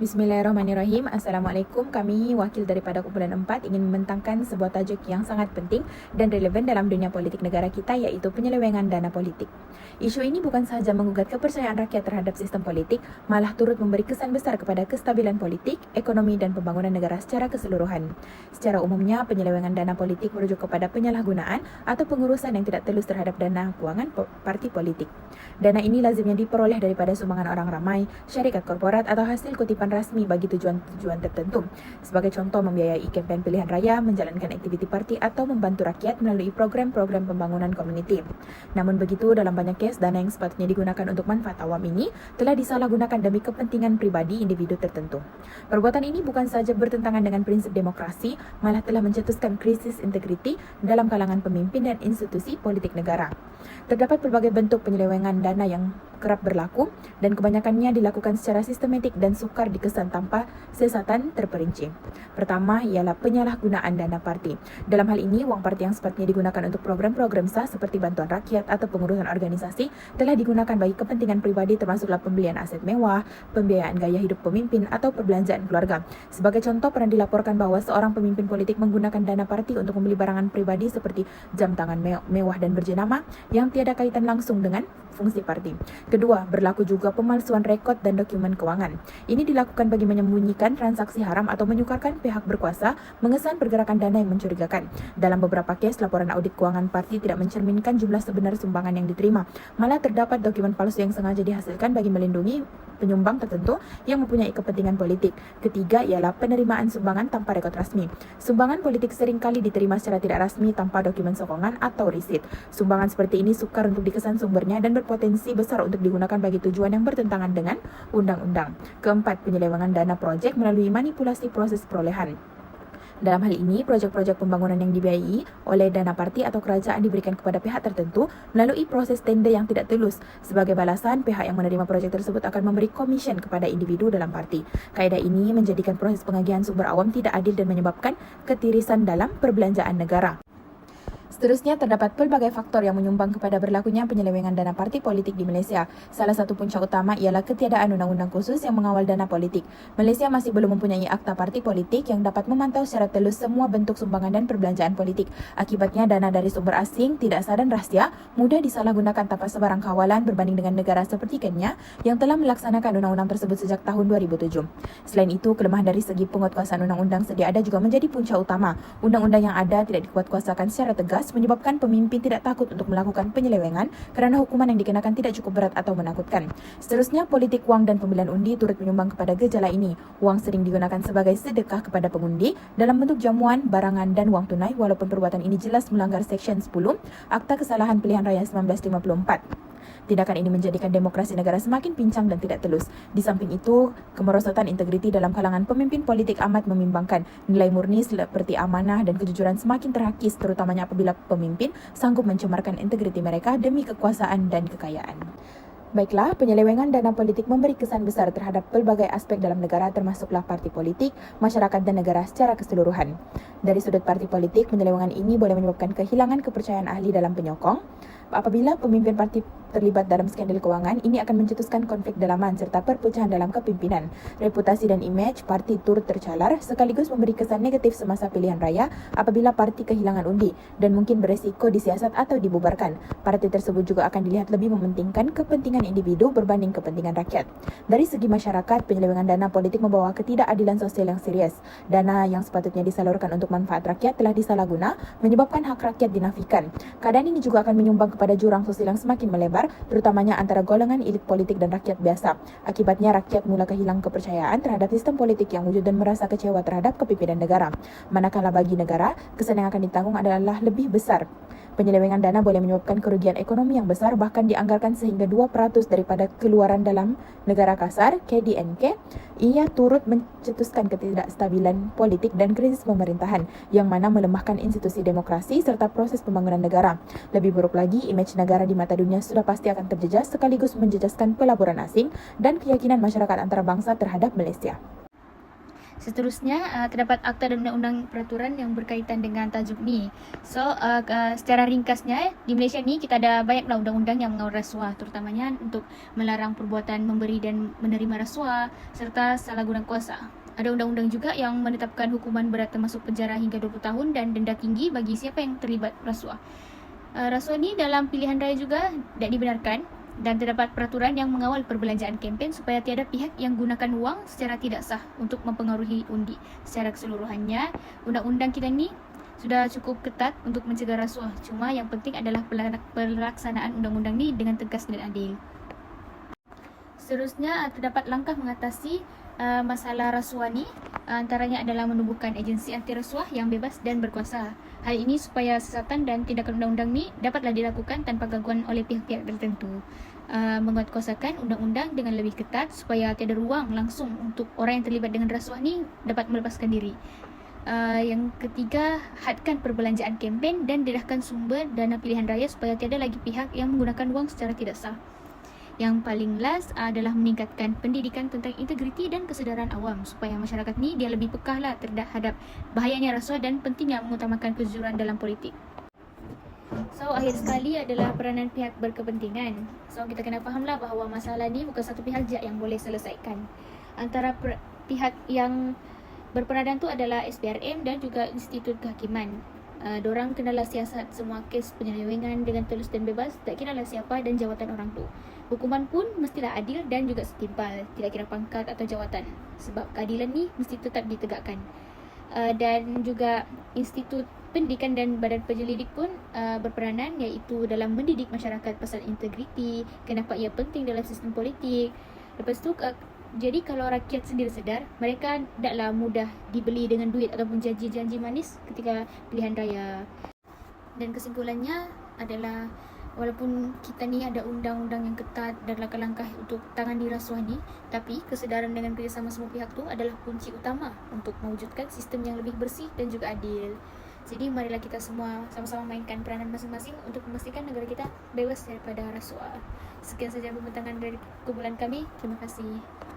Bismillahirrahmanirrahim. Assalamualaikum. Kami wakil daripada kumpulan 4 ingin membentangkan sebuah tajuk yang sangat penting dan relevan dalam dunia politik negara kita, iaitu penyelewengan dana politik. Isu ini bukan sahaja menggugat kepercayaan rakyat terhadap sistem politik, malah turut memberi kesan besar kepada kestabilan politik, ekonomi dan pembangunan negara secara keseluruhan. Secara umumnya, penyelewengan dana politik merujuk kepada penyalahgunaan atau pengurusan yang tidak telus terhadap dana kewangan parti politik. Dana ini lazimnya diperoleh daripada sumbangan orang ramai, syarikat korporat atau hasil kutipan rasmi bagi tujuan-tujuan tertentu. Sebagai contoh, membiayai kempen pilihan raya, menjalankan aktiviti parti atau membantu rakyat melalui program-program pembangunan komuniti. Namun begitu, dalam banyak kes, dana yang sepatutnya digunakan untuk manfaat awam ini telah disalahgunakan demi kepentingan pribadi individu tertentu. Perbuatan ini bukan sahaja bertentangan dengan prinsip demokrasi, malah telah mencetuskan krisis integriti dalam kalangan pemimpin dan institusi politik negara. Terdapat pelbagai bentuk penyelewengan dana yang kerap berlaku dan kebanyakannya dilakukan secara sistematik dan sukar dikesan tanpa siasatan terperinci. Pertama ialah penyalahgunaan dana parti. Dalam hal ini, wang parti yang sepatutnya digunakan untuk program-program sah seperti bantuan rakyat atau pengurusan organisasi telah digunakan bagi kepentingan pribadi, termasuklah pembelian aset mewah, pembiayaan gaya hidup pemimpin atau perbelanjaan keluarga. Sebagai contoh, pernah dilaporkan bahawa seorang pemimpin politik menggunakan dana parti untuk membeli barangan pribadi seperti jam tangan mewah dan berjenama yang tiada kaitan langsung dengan fungsi parti. Kedua, berlaku juga pemalsuan rekod dan dokumen kewangan. Ini dilakukan bagi menyembunyikan transaksi haram atau menyukarkan pihak berkuasa mengesan pergerakan dana yang mencurigakan. Dalam beberapa kes, laporan audit kewangan parti tidak mencerminkan jumlah sebenar sumbangan yang diterima. Malah terdapat dokumen palsu yang sengaja dihasilkan bagi melindungi penyumbang tertentu yang mempunyai kepentingan politik. Ketiga ialah penerimaan sumbangan tanpa rekod rasmi. Sumbangan politik seringkali diterima secara tidak rasmi tanpa dokumen sokongan atau risit. Sumbangan seperti ini sukar untuk dikesan sumbernya dan berpotensi besar untuk digunakan bagi tujuan yang bertentangan dengan undang-undang. Keempat, penyelewengan dana projek melalui manipulasi proses perolehan. Dalam hal ini, projek-projek pembangunan yang dibiayai oleh dana parti atau kerajaan diberikan kepada pihak tertentu melalui proses tender yang tidak telus. Sebagai balasan, pihak yang menerima projek tersebut akan memberi komisen kepada individu dalam parti. Kaedah ini menjadikan proses pengagihan sumber awam tidak adil dan menyebabkan ketirisan dalam perbelanjaan negara. Seterusnya, terdapat pelbagai faktor yang menyumbang kepada berlakunya penyelewengan dana parti politik di Malaysia. Salah satu punca utama ialah ketiadaan undang-undang khusus yang mengawal dana politik. Malaysia masih belum mempunyai akta parti politik yang dapat memantau secara telus semua bentuk sumbangan dan perbelanjaan politik. Akibatnya, dana dari sumber asing, tidak sah dan rahsia, mudah disalahgunakan tanpa sebarang kawalan berbanding dengan negara seperti Kenya yang telah melaksanakan undang-undang tersebut sejak tahun 2007. Selain itu, kelemahan dari segi penguatkuasaan undang-undang sedia ada juga menjadi punca utama. Undang-undang yang ada tidak dikuatkuasakan secara tegas, menyebabkan pemimpin tidak takut untuk melakukan penyelewengan kerana hukuman yang dikenakan tidak cukup berat atau menakutkan. Seterusnya, politik wang dan pembelian undi turut menyumbang kepada gejala ini. Wang sering digunakan sebagai sedekah kepada pengundi dalam bentuk jamuan, barangan dan wang tunai, walaupun perbuatan ini jelas melanggar Seksyen 10 Akta Kesalahan Pilihan Raya 1954. Tindakan ini menjadikan demokrasi negara semakin pincang dan tidak telus. Di samping itu, kemerosotan integriti dalam kalangan pemimpin politik amat membimbangkan. Nilai murni seperti amanah dan kejujuran semakin terhakis, terutamanya apabila pemimpin sanggup mencemarkan integriti mereka demi kekuasaan dan kekayaan. Baiklah, penyelewengan dana politik memberi kesan besar terhadap pelbagai aspek dalam negara, termasuklah parti politik, masyarakat dan negara secara keseluruhan. Dari sudut parti politik, penyelewengan ini boleh menyebabkan kehilangan kepercayaan ahli dalam penyokong. Apabila pemimpin parti terlibat dalam skandal kewangan, ini akan mencetuskan konflik dalaman serta perpecahan dalam kepimpinan. Reputasi dan imej parti turut tercalar, sekaligus memberi kesan negatif semasa pilihan raya apabila parti kehilangan undi dan mungkin beresiko disiasat atau dibubarkan. Parti tersebut juga akan dilihat lebih mementingkan kepentingan individu berbanding kepentingan rakyat. Dari segi masyarakat, penyelewengan dana politik membawa ketidakadilan sosial yang serius. Dana yang sepatutnya disalurkan untuk manfaat rakyat telah disalahguna, menyebabkan hak rakyat dinafikan. Keadaan ini juga akan menyumbang pada jurang sosial yang semakin melebar, terutamanya antara golongan elit politik dan rakyat biasa. Akibatnya, rakyat mula kehilangan kepercayaan terhadap sistem politik yang wujud dan merasa kecewa terhadap kepimpinan negara. Manakala bagi negara, kesan yang akan ditanggung adalah lebih besar. Penyelewengan dana boleh menyebabkan kerugian ekonomi yang besar, bahkan dianggarkan sehingga 2% daripada keluaran dalam negara kasar, KDNK. Ia turut mencetuskan ketidakstabilan politik dan krisis pemerintahan yang mana melemahkan institusi demokrasi serta proses pembangunan negara. Lebih buruk lagi, imej negara di mata dunia sudah pasti akan terjejas, sekaligus menjejaskan pelaburan asing dan keyakinan masyarakat antarabangsa terhadap Malaysia. Seterusnya, terdapat akta dan undang-undang peraturan yang berkaitan dengan tajuk ni. So, secara ringkasnya, di Malaysia ni kita ada banyaklah undang-undang yang mengawal rasuah, terutamanya untuk melarang perbuatan memberi dan menerima rasuah serta salah guna kuasa. Ada undang-undang juga yang menetapkan hukuman berat termasuk penjara hingga 20 tahun dan denda tinggi bagi siapa yang terlibat rasuah. Rasuah ni dalam pilihan raya juga tidak dibenarkan, dan terdapat peraturan yang mengawal perbelanjaan kempen supaya tiada pihak yang gunakan wang secara tidak sah untuk mempengaruhi undi. Secara keseluruhannya, undang-undang kita ni sudah cukup ketat untuk mencegah rasuah. Cuma yang penting adalah pelaksanaan undang-undang ni dengan tegas dan adil. Seterusnya, terdapat langkah mengatasi masalah rasuah ni, antaranya adalah menubuhkan agensi anti rasuah yang bebas dan berkuasa. Hal ini supaya siasatan dan tindakan undang-undang ni dapatlah dilakukan tanpa gangguan oleh pihak-pihak tertentu. Menguatkuasakan undang-undang dengan lebih ketat supaya tiada ruang langsung untuk orang yang terlibat dengan rasuah ni dapat melepaskan diri. Yang ketiga, hadkan perbelanjaan kempen dan dedahkan sumber dana pilihan raya supaya tiada lagi pihak yang menggunakan wang secara tidak sah. Yang paling last adalah meningkatkan pendidikan tentang integriti dan kesedaran awam supaya masyarakat ni dia lebih pekahlah terhadap bahayanya rasuah dan pentingnya mengutamakan kejujuran dalam politik. So, akhir sekali adalah peranan pihak berkepentingan. So, kita kena fahamlah bahawa masalah ni bukan satu pihak je yang boleh selesaikan. Antara pihak yang berperanan tu adalah SPRM dan juga Institut Kehakiman. Dorang kenalah siasat semua kes penyelewengan dengan telus dan bebas, tak kiralah siapa dan jawatan orang tu. Hukuman pun mestilah adil dan juga setimpal, tidak kira pangkat atau jawatan, sebab keadilan ni mesti tetap ditegakkan. Dan juga Institut Pendidikan dan Badan Penyelidik pun berperanan, iaitu dalam mendidik masyarakat pasal integriti, kenapa ia penting dalam sistem politik. Lepas tu jadi kalau rakyat sendiri sedar, mereka taklah mudah dibeli dengan duit ataupun janji-janji manis ketika pilihan raya. Dan kesimpulannya adalah, walaupun kita ni ada undang-undang yang ketat dan langkah-langkah untuk tangani rasuah ni, tapi kesedaran dengan kerjasama semua pihak tu adalah kunci utama untuk mewujudkan sistem yang lebih bersih dan juga adil. Jadi marilah kita semua sama-sama mainkan peranan masing-masing untuk memastikan negara kita bebas daripada rasuah. Sekian saja pembentangan dari kumpulan kami. Terima kasih.